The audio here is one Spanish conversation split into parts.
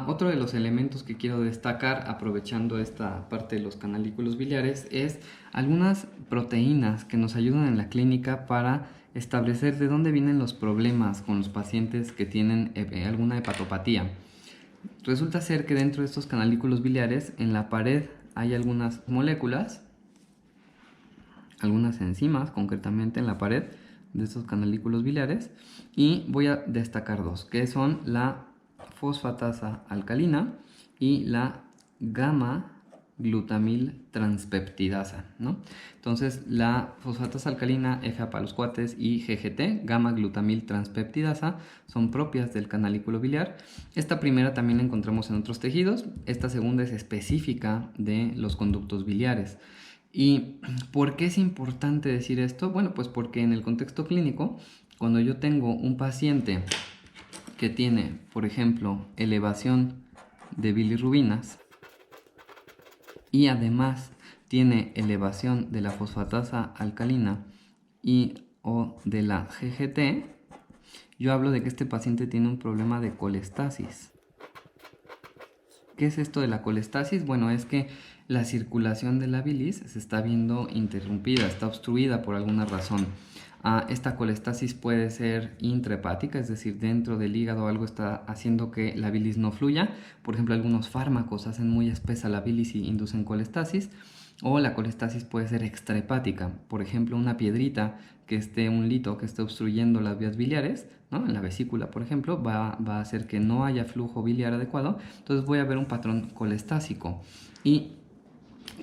Otro de los elementos que quiero destacar, aprovechando esta parte de los canalículos biliares, es algunas proteínas que nos ayudan en la clínica para establecer de dónde vienen los problemas con los pacientes que tienen alguna hepatopatía. Resulta ser que dentro de estos canalículos biliares, en la pared hay algunas moléculas, algunas enzimas concretamente en la pared de estos canalículos biliares, y voy a destacar dos, que son la fosfatasa alcalina y la gamma glutamil transpeptidasa, ¿no? Entonces la fosfatasa alcalina, FA para los cuates, y GGT, gamma glutamil transpeptidasa, son propias del canalículo biliar. Esta primera también la encontramos en otros tejidos, esta segunda es específica de los conductos biliares. ¿Y por qué es importante decir esto? Bueno, pues porque en el contexto clínico, cuando yo tengo un paciente que tiene, por ejemplo, elevación de bilirrubinas y además tiene elevación de la fosfatasa alcalina y o de la GGT, yo hablo de que este paciente tiene un problema de colestasis. ¿Qué es esto de la colestasis? Bueno, es que la circulación de la bilis se está viendo interrumpida, está obstruida por alguna razón. Esta colestasis puede ser intrahepática, es decir, dentro del hígado algo está haciendo que la bilis no fluya. Por ejemplo, algunos fármacos hacen muy espesa la bilis y inducen colestasis. O la colestasis puede ser extrahepática, por ejemplo, una piedrita un lito que esté obstruyendo las vías biliares, ¿no? En la vesícula, por ejemplo, va a hacer que no haya flujo biliar adecuado, entonces voy a ver un patrón colestásico. Y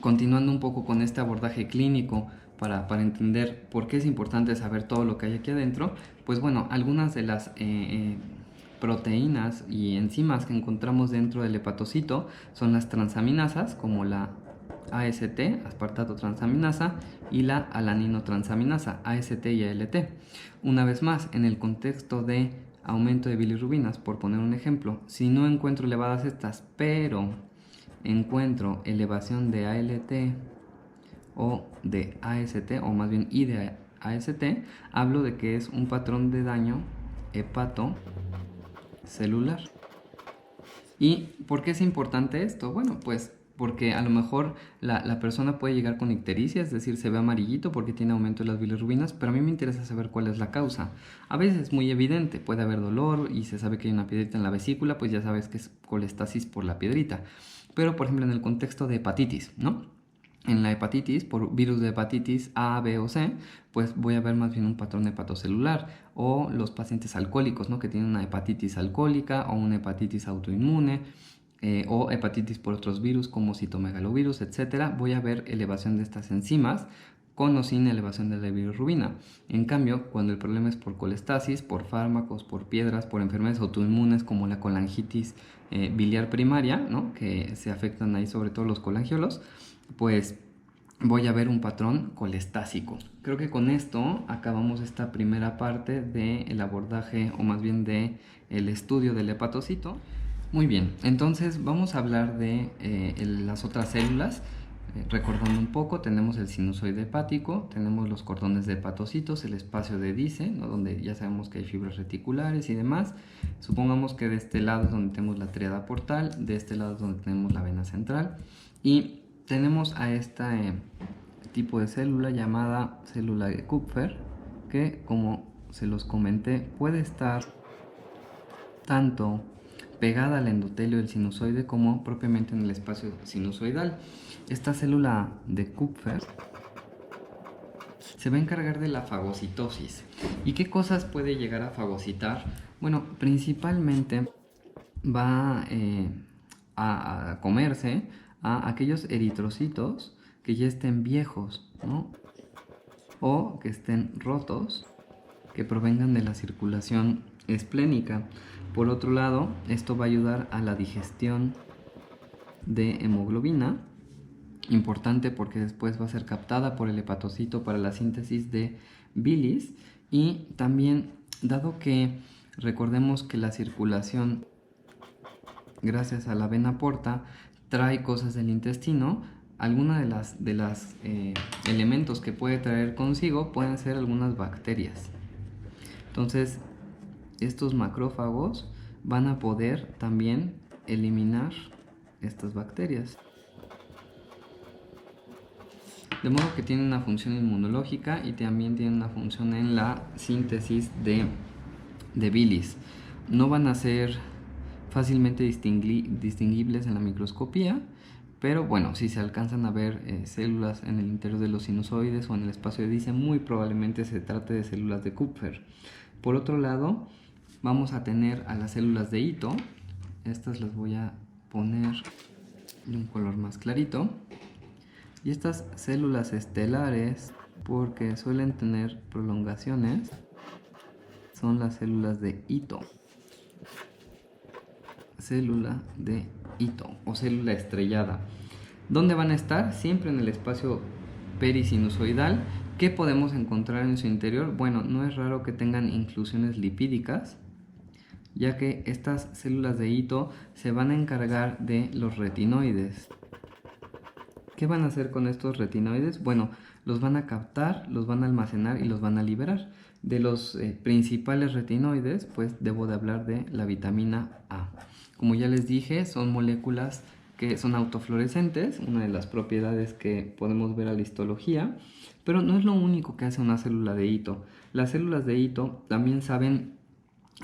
continuando un poco con este abordaje clínico para entender por qué es importante saber todo lo que hay aquí adentro, pues bueno, algunas de las proteínas y enzimas que encontramos dentro del hepatocito son las transaminasas, como la AST, aspartato transaminasa, y la alanino-transaminasa, AST y ALT. Una vez más, en el contexto de aumento de bilirrubinas, por poner un ejemplo, si no encuentro elevadas estas, pero encuentro elevación de ALT o de AST, o más bien I de AST, hablo de que es un patrón de daño hepatocelular. ¿Y por qué es importante esto? Bueno, pues porque a lo mejor la persona puede llegar con ictericia, es decir, se ve amarillito porque tiene aumento de las bilirrubinas, pero a mí me interesa saber cuál es la causa. A veces es muy evidente, puede haber dolor y se sabe que hay una piedrita en la vesícula, pues ya sabes que es colestasis por la piedrita. Pero, por ejemplo, en el contexto de hepatitis, ¿no? En la hepatitis, por virus de hepatitis A, B o C, pues voy a ver más bien un patrón hepatocelular. O los pacientes alcohólicos, ¿no? Que tienen una hepatitis alcohólica o una hepatitis autoinmune, o hepatitis por otros virus como citomegalovirus, etc. Voy a ver elevación de estas enzimas con o sin elevación de la bilirrubina. En cambio, cuando el problema es por colestasis, por fármacos, por piedras, por enfermedades autoinmunes como la colangitis biliar primaria, ¿no? Que se afectan ahí sobre todo los colangiolos, pues voy a ver un patrón colestásico. Creo que con esto acabamos esta primera parte del abordaje, o más bien del estudio del hepatocito. Muy bien, entonces vamos a hablar de las otras células. Recordando un poco, tenemos el sinusoide hepático, tenemos los cordones de hepatocitos, el espacio de Dice, ¿no? Donde ya sabemos que hay fibras reticulares y demás. Supongamos que de este lado es donde tenemos la tríada portal, de este lado es donde tenemos la vena central, y tenemos a este tipo de célula llamada célula de Kupffer, que, como se los comenté, puede estar tanto pegada al endotelio del sinusoide como propiamente en el espacio sinusoidal. Esta célula de Kupffer se va a encargar de la fagocitosis. ¿Y qué cosas puede llegar a fagocitar? Bueno, principalmente va a comerse a aquellos eritrocitos que ya estén viejos, ¿no? O que estén rotos, que provengan de la circulación esplénica. Por otro lado, esto va a ayudar a la digestión de hemoglobina, importante porque después va a ser captada por el hepatocito para la síntesis de bilis. Y también, dado que recordemos que la circulación, gracias a la vena porta, trae cosas del intestino, alguna de las elementos que puede traer consigo pueden ser algunas bacterias. Entonces, estos macrófagos van a poder también eliminar estas bacterias. De modo que tiene una función inmunológica y también tiene una función en la síntesis de bilis. No van a ser fácilmente distinguibles en la microscopía, pero bueno, si se alcanzan a ver células en el interior de los sinusoides o en el espacio de Dice, muy probablemente se trate de células de Kupffer. Por otro lado, vamos a tener a las células de Ito. Estas las voy a poner de un color más clarito. Y estas células estelares, porque suelen tener prolongaciones, son las células de Ito. Célula de Ito o célula estrellada. ¿Dónde van a estar? Siempre en el espacio perisinusoidal. ¿Qué podemos encontrar en su interior? Bueno, no es raro que tengan inclusiones lipídicas, ya que estas células de Ito se van a encargar de los retinoides. ¿Qué van a hacer con estos retinoides? Bueno, los van a captar, los van a almacenar y los van a liberar. De los principales retinoides, pues debo de hablar de la vitamina A. Como ya les dije, son moléculas que son autofluorescentes, una de las propiedades que podemos ver a la histología, pero no es lo único que hace una célula de Ito. Las células de Ito también saben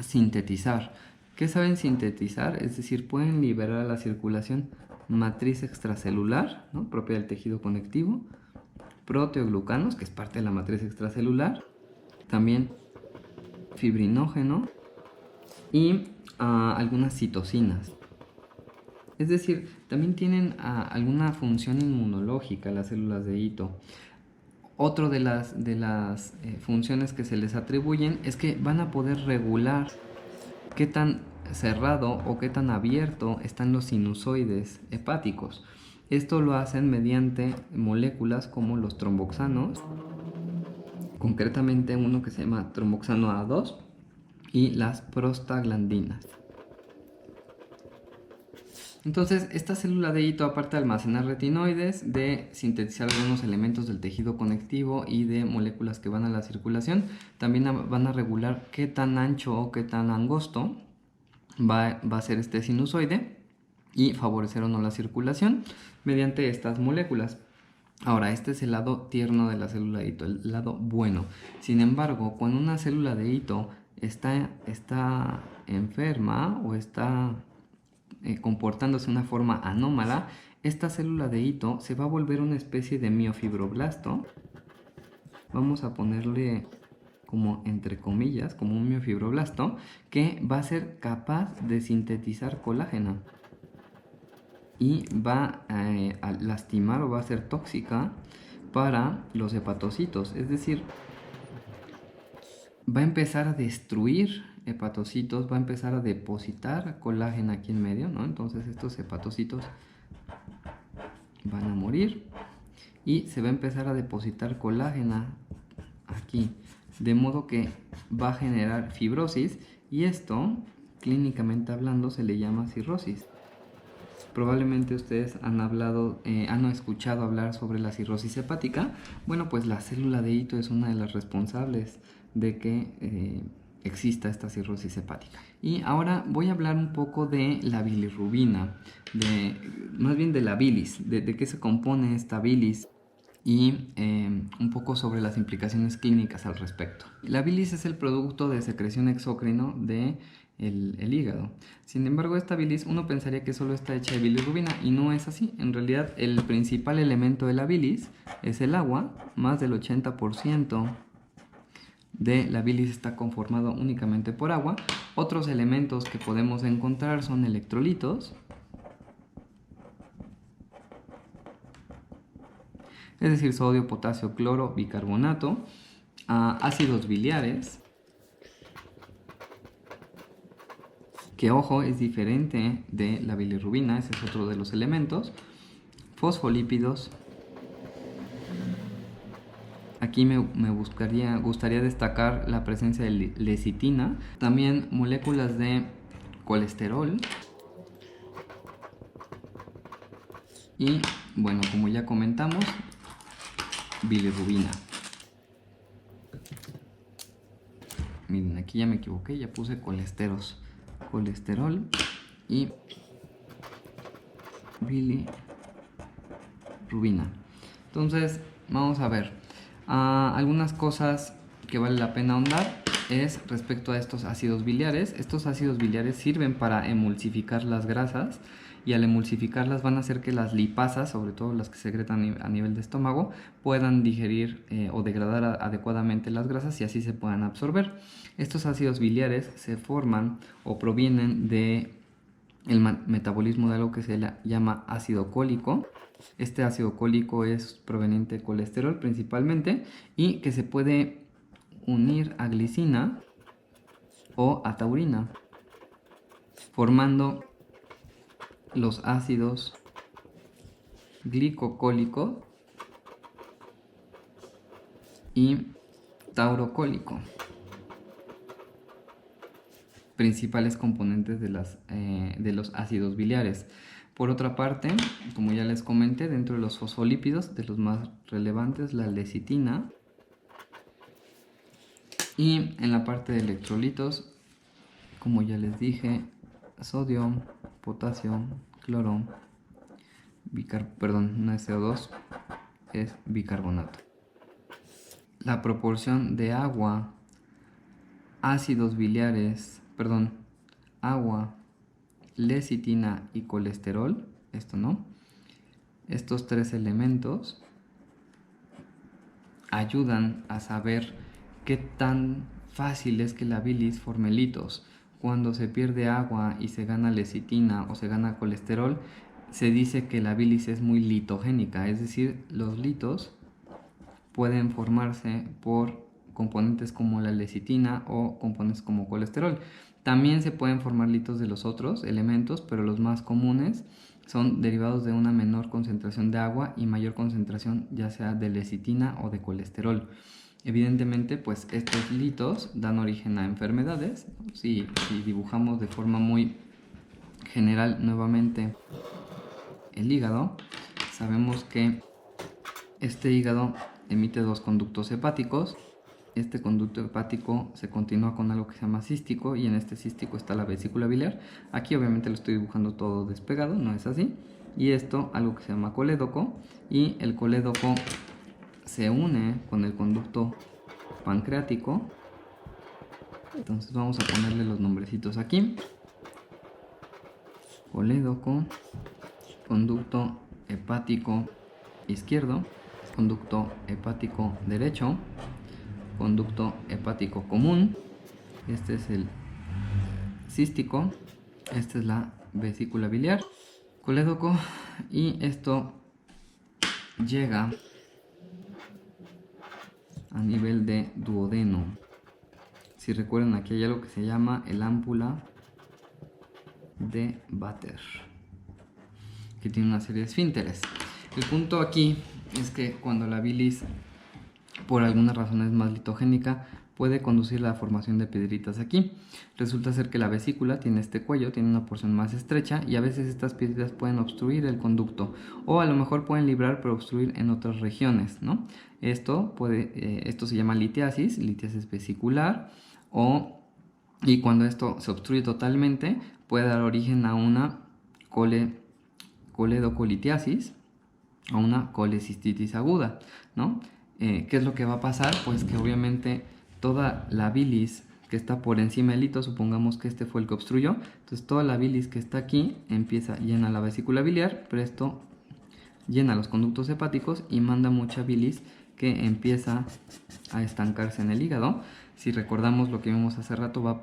sintetizar. ¿Qué saben sintetizar? Es decir, pueden liberar a la circulación matriz extracelular, ¿no?, propia del tejido conectivo, proteoglucanos, que es parte de la matriz extracelular, también fibrinógeno y algunas citocinas. Es decir, también tienen alguna función inmunológica las células de Ito. Otra de las funciones que se les atribuyen es que van a poder regular qué tan cerrado o qué tan abierto están los sinusoides hepáticos. Esto lo hacen mediante moléculas como los tromboxanos, concretamente uno que se llama tromboxano A2 y las prostaglandinas. Entonces, esta célula de Ito, aparte de almacenar retinoides, de sintetizar algunos elementos del tejido conectivo y de moléculas que van a la circulación, también van a regular qué tan ancho o qué tan angosto va a ser este sinusoide y favorecer o no la circulación mediante estas moléculas. Ahora, este es el lado tierno de la célula de Ito, el lado bueno. Sin embargo, cuando una célula de Ito está enferma o está comportándose de una forma anómala, esta célula de Ito se va a volver una especie de miofibroblasto. Vamos a ponerle como entre comillas, como un miofibroblasto, que va a ser capaz de sintetizar colágeno y va a lastimar o va a ser tóxica para los hepatocitos. Es decir, va a empezar a destruir hepatocitos, va a empezar a depositar colágeno aquí en medio, ¿no? Entonces estos hepatocitos van a morir y se va a empezar a depositar colágeno aquí, de modo que va a generar fibrosis y esto, clínicamente hablando, se le llama cirrosis. Probablemente ustedes han escuchado hablar sobre la cirrosis hepática. Bueno, pues la célula de Ito es una de las responsables de que exista esta cirrosis hepática. Y ahora voy a hablar un poco de la bilirrubina, más bien de la bilis, de qué se compone esta bilis y un poco sobre las implicaciones clínicas al respecto. La bilis es el producto de secreción exócrino de el hígado. Sin embargo, esta bilis uno pensaría que solo está hecha de bilirrubina y no es así. En realidad, el principal elemento de la bilis es el agua. Más del 80% de la bilis está conformado únicamente por agua. Otros elementos que podemos encontrar son electrolitos, es decir, sodio, potasio, cloro, bicarbonato, ácidos biliares, que ojo, es diferente de la bilirrubina, ese es otro de los elementos, fosfolípidos. Aquí me gustaría destacar la presencia de lecitina, también moléculas de colesterol y, bueno, como ya comentamos, bilirrubina. Miren, aquí ya me equivoqué, ya puse colesterol y bilirrubina. Entonces, vamos a ver algunas cosas que vale la pena ahondar es respecto a estos ácidos biliares. Estos ácidos biliares sirven para emulsificar las grasas y al emulsificarlas van a hacer que las lipasas, sobre todo las que secretan a nivel de estómago, puedan digerir o degradar adecuadamente las grasas y así se puedan absorber. Estos ácidos biliares se forman o provienen de el metabolismo de algo que se llama ácido cólico. Este ácido cólico es proveniente de colesterol principalmente y que se puede unir a glicina o a taurina, formando los ácidos glicocólico y taurocólico, principales componentes de los ácidos biliares. Por otra parte, como ya les comenté, dentro de los fosfolípidos, de los más relevantes, la lecitina. Y en la parte de electrolitos, como ya les dije, sodio, potasio, cloro, no es CO2, es bicarbonato. La proporción de agua, ácidos biliares, agua, lecitina y colesterol, estos tres elementos ayudan a saber qué tan fácil es que la bilis forme litos. Cuando se pierde agua y se gana lecitina o se gana colesterol, se dice que la bilis es muy litogénica, es decir, los litos pueden formarse por componentes como la lecitina o componentes como colesterol. También se pueden formar litos de los otros elementos, pero los más comunes son derivados de una menor concentración de agua y mayor concentración ya sea de lecitina o de colesterol. Evidentemente, pues estos litos dan origen a enfermedades. Si dibujamos de forma muy general nuevamente el hígado, sabemos que este hígado emite dos conductos hepáticos. Este conducto hepático se continúa con algo que se llama cístico y en este cístico está la vesícula biliar. Aquí obviamente lo estoy dibujando todo despegado, no es así. Y esto algo que se llama colédoco y el colédoco se une con el conducto pancreático. Entonces vamos a ponerle los nombrecitos aquí. Colédoco, conducto hepático izquierdo, conducto hepático derecho, conducto hepático común. Este es el cístico, esta es la vesícula biliar, colédoco, y esto llega a nivel de duodeno. Si recuerdan, aquí hay algo que se llama el ámpula de Vater, que tiene una serie de esfínteres. El punto aquí es que cuando la bilis por alguna razón es más litogénica, puede conducir a la formación de piedritas aquí. Resulta ser que la vesícula tiene este cuello, tiene una porción más estrecha y a veces estas piedritas pueden obstruir el conducto o a lo mejor pueden librar pero obstruir en otras regiones, ¿no? Esto se llama litiasis vesicular y cuando esto se obstruye totalmente puede dar origen a una coledocolitiasis o una colecistitis aguda, ¿no? ¿Qué es lo que va a pasar? Pues que obviamente toda la bilis que está por encima del hito, supongamos que este fue el que obstruyó, entonces toda la bilis que está aquí llena la vesícula biliar, pero esto llena los conductos hepáticos y manda mucha bilis que empieza a estancarse en el hígado. Si recordamos lo que vimos hace rato, va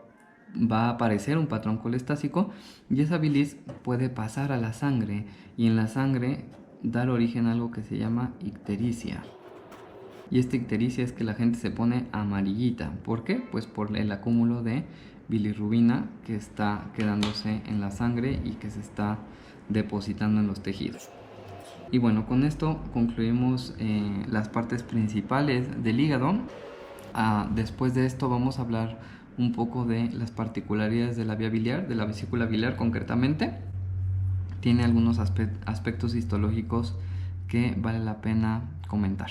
a aparecer un patrón colestásico y esa bilis puede pasar a la sangre y en la sangre dar origen a algo que se llama ictericia. Y esta ictericia es que la gente se pone amarillita. ¿Por qué? Pues por el acúmulo de bilirrubina que está quedándose en la sangre y que se está depositando en los tejidos. Y bueno, con esto concluimos las partes principales del hígado. Después de esto vamos a hablar un poco de las particularidades de la vía biliar, de la vesícula biliar concretamente. Tiene algunos aspectos histológicos que vale la pena comentar.